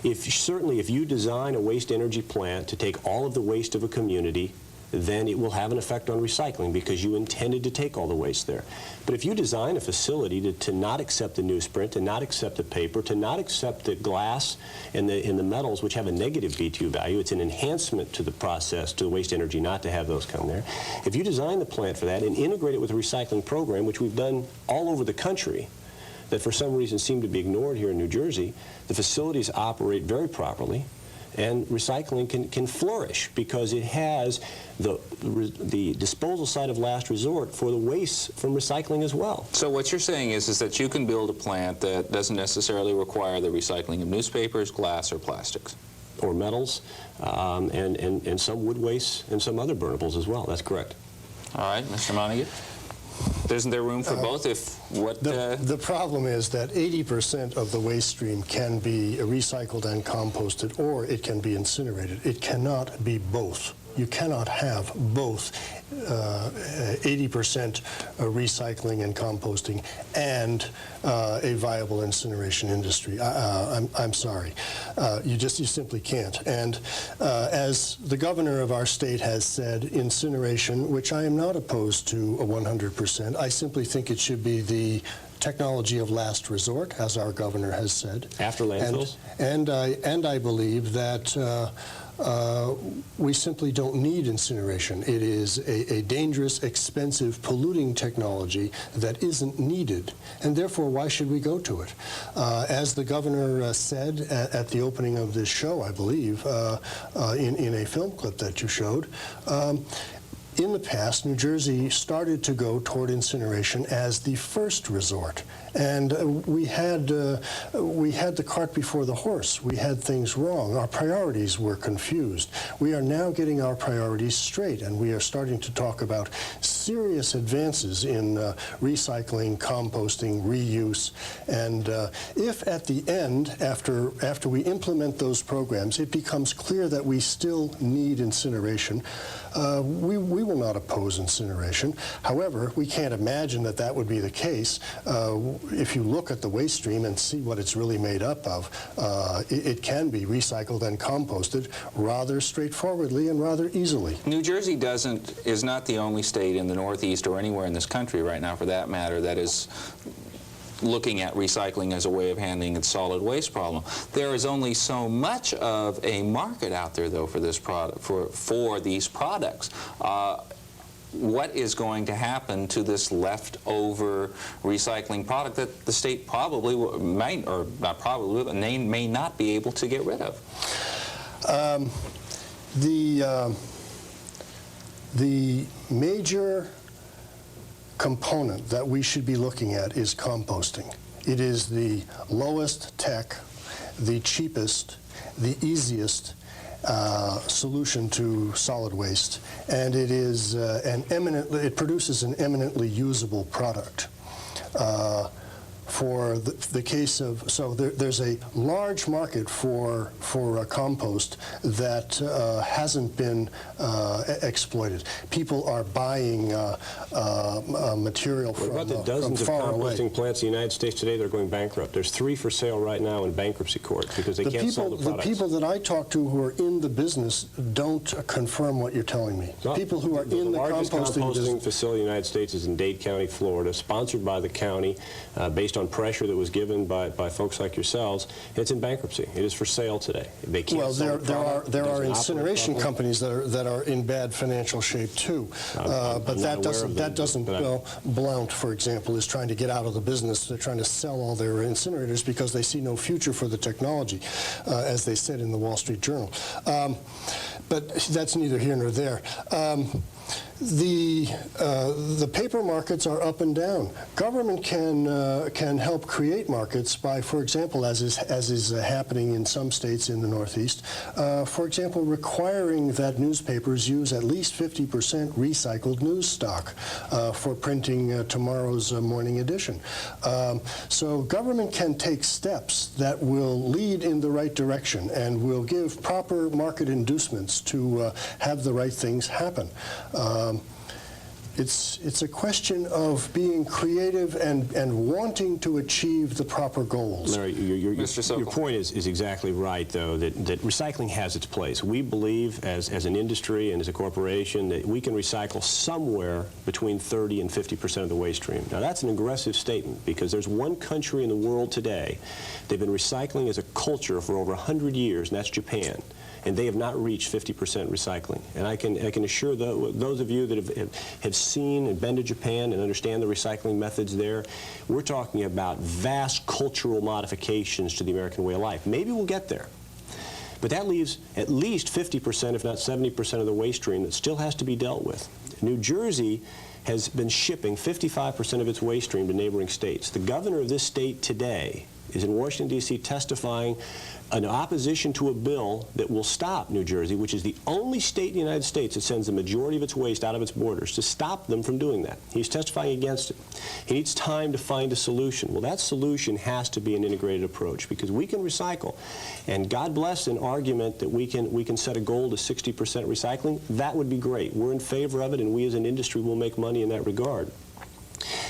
Certainly, if you design a waste energy plant to take all of the waste of a community, then it will have an effect on recycling because you intended to take all the waste there. But if you design a facility to not accept the newsprint, to not accept the paper, to not accept the glass and the metals, which have a negative BTU value, it's an enhancement to the process, to the waste energy, not to have those come there. If you design the plant for that and integrate it with a recycling program, which we've done all over the country, that for some reason seem to be ignored here in New Jersey, the facilities operate very properly. and recycling can flourish because it has the disposal site of last resort for the waste from recycling as well. So what you're saying is that you can build a plant that doesn't necessarily require the recycling of newspapers, glass, or plastics. Or metals, and some wood waste and some other burnables as well. That's correct. All right, Mr. Montague. Isn't there room for both? The problem is that 80% of the waste stream can be recycled and composted, or it can be incinerated. It cannot be both. You cannot have both 80% recycling and composting and a viable incineration industry. I'm sorry. You simply can't. And as the governor of our state has said, incineration, which I am not opposed to 100%, I simply think it should be the technology of last resort, as our governor has said. After landfills? And I believe that we simply don't need incineration. It is a dangerous, expensive, polluting technology that isn't needed, and therefore why should we go to it? As the governor said at the opening of this show, I believe, in a film clip that you showed, in the past, New Jersey started to go toward incineration as the first resort, and we had the cart before the horse. We had things wrong. Our priorities were confused. We are now getting our priorities straight, and we are starting to talk about serious advances in recycling, composting, reuse, and if at the end, after we implement those programs, it becomes clear that we still need incineration, we will not oppose incineration. However, we can't imagine that that would be the case. If you look at the waste stream and see what it's really made up of, it can be recycled and composted rather straightforwardly and rather easily. New Jersey is not the only state in the Northeast or anywhere in this country right now, for that matter, that is looking at recycling as a way of handling its solid waste problem. There is only so much of a market out there, though, for this product, for these products. What is going to happen to this leftover recycling product that the state probably may, or not probably, but may not be able to get rid of? The major component that we should be looking at is composting. It is the lowest tech, the cheapest, the easiest solution to solid waste, and it is it produces an eminently usable product. For the case of, so there's a large market for compost that hasn't been exploited. People are buying material from far away. What about the dozens of composting plants in the United States today that are going bankrupt? There's 3 for sale right now in bankruptcy court because they can't sell the products. The people that I talk to who are in the business don't confirm what you're telling me. People who are in the largest composting facility in the United States is in Dade County, Florida, sponsored by the county, based on pressure that was given by folks like yourselves. It's in bankruptcy. It is for sale today. They can't sell the product. There are incineration companies that are in bad financial shape too. But that doesn't. Well, Blount, for example, is trying to get out of the business. They're trying to sell all their incinerators because they see no future for the technology, as they said in the Wall Street Journal. But that's neither here nor there. The paper markets are up and down. Government can help create markets by, for example, as is happening in some states in the Northeast, for example, requiring that newspapers use at least 50% recycled news stock for printing tomorrow's morning edition. So government can take steps that will lead in the right direction and will give proper market inducements to have the right things happen. It's a question of being creative and wanting to achieve the proper goals. Larry, your point is exactly right, though, that recycling has its place. We believe, as an industry and as a corporation, that we can recycle somewhere between 30 and 50% of the waste stream. Now, that's an aggressive statement because there's one country in the world today, they've been recycling as a culture for over 100 years, and that's Japan. And they have not reached 50% recycling. And I can assure those of you that have seen and been to Japan and understand the recycling methods there, we're talking about vast cultural modifications to the American way of life. Maybe we'll get there. But that leaves at least 50%, if not 70% of the waste stream that still has to be dealt with. New Jersey has been shipping 55% of its waste stream to neighboring states. The governor of this state today is in Washington, D.C. testifying in opposition to a bill that will stop New Jersey, which is the only state in the United States that sends the majority of its waste out of its borders, to stop them from doing that. He's testifying against it. He needs time to find a solution. Well, that solution has to be an integrated approach, because we can recycle. And God bless an argument that we can set a goal to 60% recycling. That would be great. We're in favor of it, and we as an industry will make money in that regard.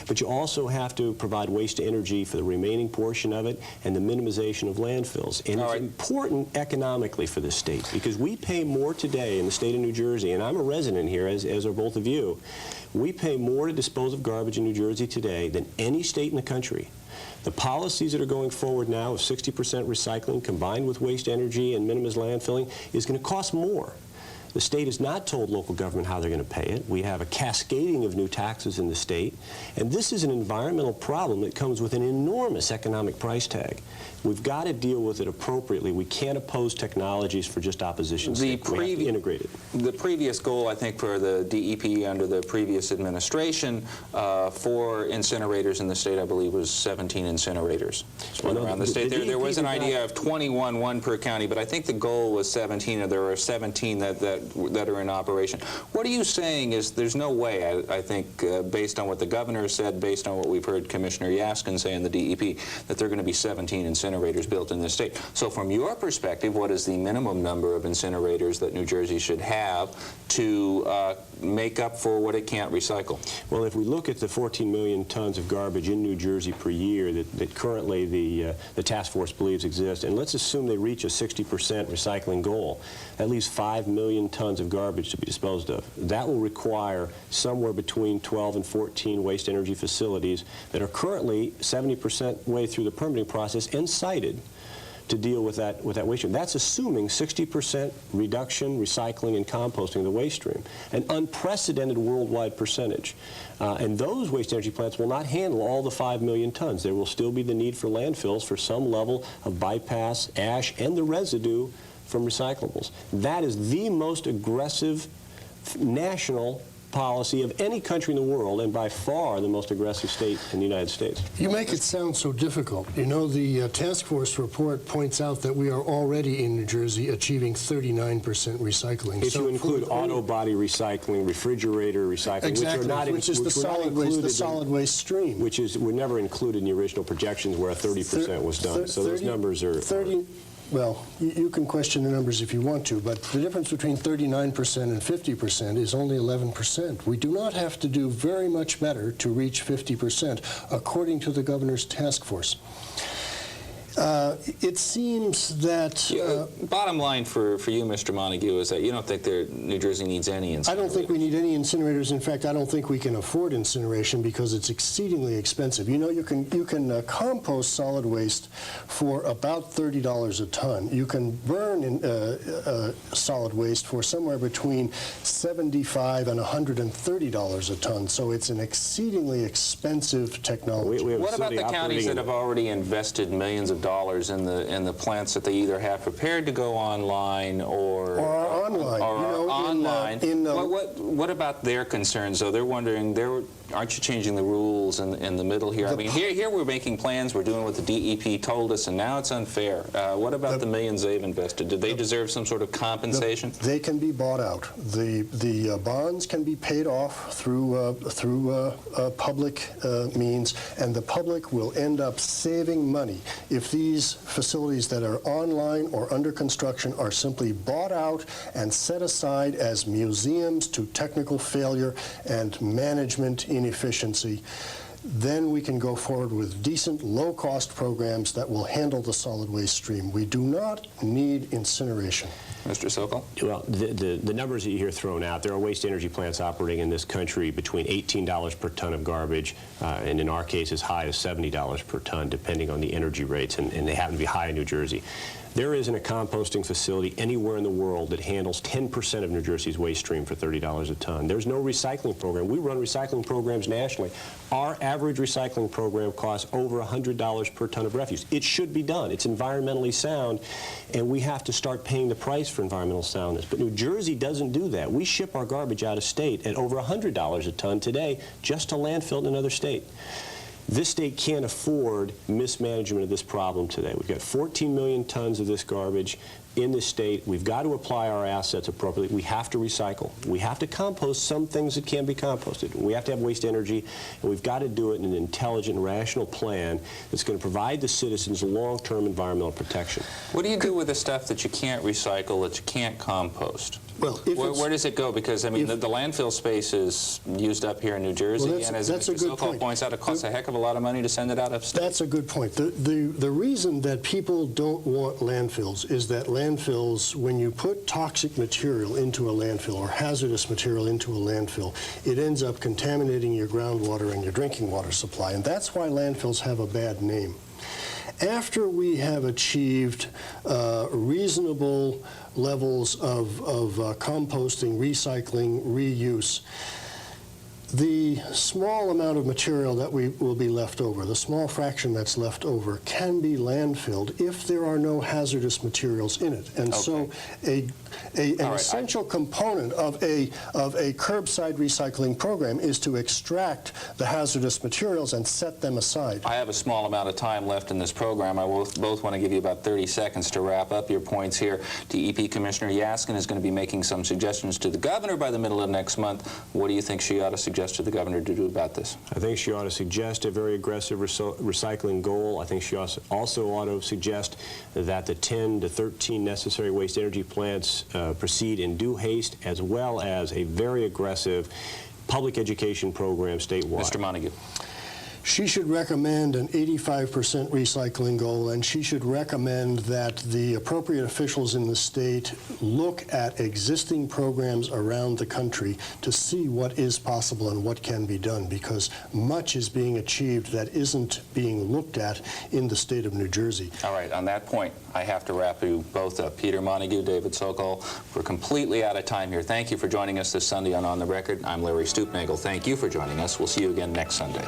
But you also have to provide waste to energy for the remaining portion of it and the minimization of landfills. And it's important economically for this state, because we pay more today in the state of New Jersey, and I'm a resident here, as are both of you. We pay more to dispose of garbage in New Jersey today than any state in the country. The policies that are going forward now of 60% recycling combined with waste energy and minimized landfilling is going to cost more. The state has not told local government how they're going to pay it. We have a cascading of new taxes in the state. And this is an environmental problem that comes with an enormous economic price tag. We've got to deal with it appropriately. We can't oppose technologies for just opposition's sake. We have to integrate it. The previous goal, I think, for the DEP under the previous administration for incinerators in the state, I believe, was 17 incinerators. Around the state. There was an idea of 21, one per county, but I think the goal was 17, or there are 17 that are in operation. What are you saying is there's no way, I think, based on what the governor said, based on what we've heard Commissioner Yaskin say in the DEP, that there are going to be 17 incinerators built in this state. So from your perspective, what is the minimum number of incinerators that New Jersey should have to make up for what it can't recycle? Well, if we look at the 14 million tons of garbage in New Jersey per year that currently the task force believes exist, and let's assume they reach a 60% recycling goal, that leaves 5 million tons of garbage to be disposed of. That will require somewhere between 12 and 14 waste energy facilities that are currently 70% way through the permitting process and sited to deal with that waste stream. That's assuming 60% reduction, recycling, and composting of the waste stream, an unprecedented worldwide percentage. And those waste energy plants will not handle all the 5 million tons. There will still be the need for landfills for some level of bypass, ash, and the residue from recyclables. That is the most aggressive national policy of any country in the world, and by far the most aggressive state in the United States. You make it sound so difficult. You know, the task force report points out that we are already in New Jersey achieving 39% recycling. If you include auto body recycling, refrigerator recycling, exactly, which are not which is the solid waste stream, which were never included in the original projections where 30% was done. So those numbers are 30. Well, you can question the numbers if you want to, but the difference between 39% and 50% is only 11%. We do not have to do very much better to reach 50%, according to the governor's task force. It seems that... bottom line for you, Mr. Montague, is that you don't think New Jersey needs any incinerators. I don't think we need any incinerators. In fact, I don't think we can afford incineration because it's exceedingly expensive. You know, you can compost solid waste for about $30 a ton. You can burn solid waste for somewhere between $75 and $130 a ton. So it's an exceedingly expensive technology. What about the counties that have already invested millions of dollars in the plants that they either have prepared to go online or are online? What about their concerns, though? They're wondering, aren't you changing the rules in the middle here? I mean, here we're making plans, we're doing what the DEP told us, and now it's unfair. What about the millions they've invested? Did they deserve some sort of compensation? They can be bought out. The bonds can be paid off through public means, and the public will end up saving money if these facilities that are online or under construction are simply bought out and set aside as museums to technical failure and management inefficiency. Then we can go forward with decent, low-cost programs that will handle the solid waste stream. We do not need incineration. Mr. Sokol? Well, the numbers that you hear thrown out, there are waste energy plants operating in this country between $18 per ton of garbage, and in our case as high as $70 per ton, depending on the energy rates, and they happen to be high in New Jersey. There isn't a composting facility anywhere in the world that handles 10% of New Jersey's waste stream for $30 a ton. There's no recycling program. We run recycling programs nationally. Our average recycling program costs over $100 per ton of refuse. It should be done. It's environmentally sound, and we have to start paying the price for environmental soundness. But New Jersey doesn't do that. We ship our garbage out of state at over $100 a ton today just to landfill in another state. This state can't afford mismanagement of this problem today. We've got 14 million tons of this garbage in this state. We've got to apply our assets appropriately. We have to recycle. We have to compost some things that can be composted. We have to have waste energy, and we've got to do it in an intelligent, rational plan that's going to provide the citizens long-term environmental protection. What do you do with the stuff that you can't recycle, that you can't compost? Well, where does it go? Because, I mean, the landfill space is used up here in New Jersey, and as Mr. Sokol points out, it costs a heck of a lot of money to send it out of state. That's a good point. The reason that people don't want landfills is that landfills, when you put toxic material into a landfill or hazardous material into a landfill, it ends up contaminating your groundwater and your drinking water supply, and that's why landfills have a bad name. After we have achieved reasonable levels of composting, recycling, reuse, the small amount of material that will be left over, the small fraction that's left over, can be landfilled if there are no hazardous materials in it. And so an essential component of a curbside recycling program is to extract the hazardous materials and set them aside. I have a small amount of time left in this program. I both want to give you about 30 seconds to wrap up your points here. DEP Commissioner Yaskin is going to be making some suggestions to the governor by the middle of next month. What do you think she ought to suggest to the governor to do about this? I think she ought to suggest a very aggressive recycling goal. I think she also ought to suggest that the 10 to 13 necessary waste energy plants proceed in due haste, as well as a very aggressive public education program statewide. Mr. Montague. She should recommend an 85% recycling goal, and she should recommend that the appropriate officials in the state look at existing programs around the country to see what is possible and what can be done, because much is being achieved that isn't being looked at in the state of New Jersey. All right, on that point, I have to wrap you both up. Peter Montague, David Sokol, we're completely out of time here. Thank you for joining us this Sunday on the Record. I'm Larry Stoopnagle. Thank you for joining us. We'll see you again next Sunday.